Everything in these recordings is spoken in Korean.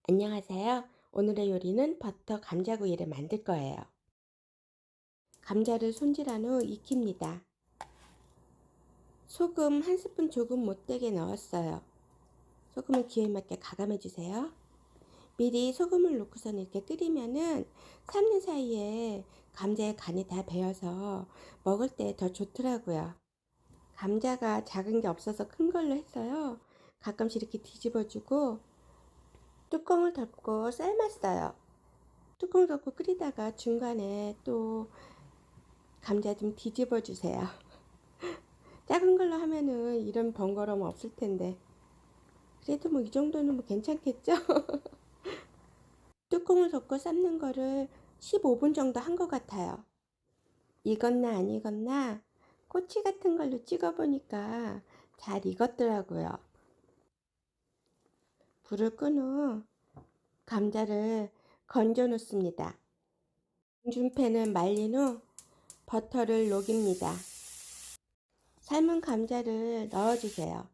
안녕하세요. 오늘의 요리는 버터 감자구이를 만들 거예요. 감자를 손질한 후 익힙니다. 소금 1스푼 조금 못되게 넣었어요. 소금을 기호에 맞게 가감해 주세요. 미리 소금을 넣고선 이렇게 끓이면은 삶는 사이에 감자에 간이 다 배어서 먹을 때 더 좋더라고요. 감자가 작은 게 없어서 큰 걸로 했어요. 가끔씩 이렇게 뒤집어 주고 뚜껑을 덮고 삶았어요. 뚜껑 덮고 끓이다가 중간에 또 감자 좀 뒤집어 주세요. 작은 걸로 하면은 이런 번거로움 없을 텐데. 그래도 뭐 이 정도는 뭐 괜찮겠죠? 뚜껑을 덮고 삶는 거를 15분 정도 한 것 같아요. 익었나 안 익었나 꼬치 같은 걸로 찍어 보니까 잘 익었더라고요. 불을 끈 후 감자를 건져 놓습니다. 중중팬을 말린 후 버터를 녹입니다. 삶은 감자를 넣어주세요.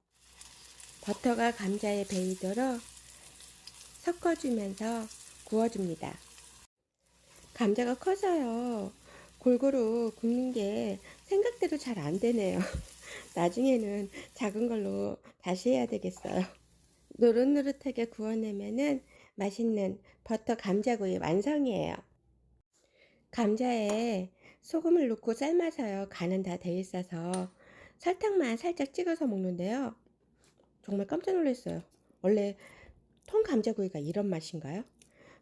버터가 감자에 배이도록 섞어주면서 구워줍니다. 감자가 커서요. 골고루 굽는 게 생각대로 잘 안 되네요. 나중에는 작은 걸로 다시 해야 되겠어요. 노릇노릇하게 구워내면은 맛있는 버터 감자구이 완성이에요. 감자에 소금을 넣고 삶아서요. 간은 다 돼 있어서 설탕만 살짝 찍어서 먹는데요. 정말 깜짝 놀랐어요. 원래 통감자구이가 이런 맛인가요?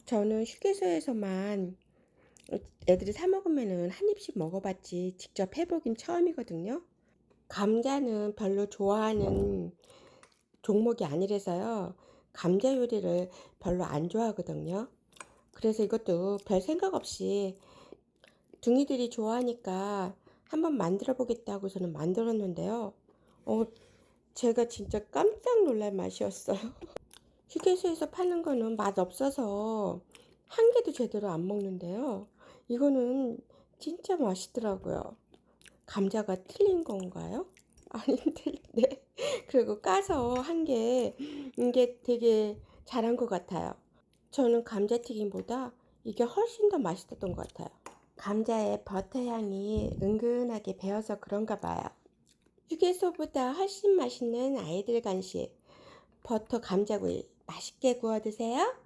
저는 휴게소에서만 애들이 사 먹으면은 한 입씩 먹어봤지 직접 해보긴 처음이거든요. 감자는 별로 좋아하는 종목이 아니라서요. 감자 요리를 별로 안 좋아하거든요. 그래서 이것도 별 생각 없이 둥이들이 좋아하니까 한번 만들어 보겠다고 저는 만들었는데요. 제가 진짜 깜짝 놀랄 맛이었어요. 휴게소에서 파는 거는 맛 없어서 한 개도 제대로 안 먹는데요. 이거는 진짜 맛있더라고요. 감자가 틀린 건가요? 아닌데, 네. 그리고 까서 한 게, 이게 되게 잘한 것 같아요. 저는 감자튀김보다 이게 훨씬 더 맛있었던 것 같아요. 감자에 버터 향이 은근하게 배어서 그런가 봐요. 휴게소보다 훨씬 맛있는 아이들 간식, 버터 감자구이 맛있게 구워 드세요.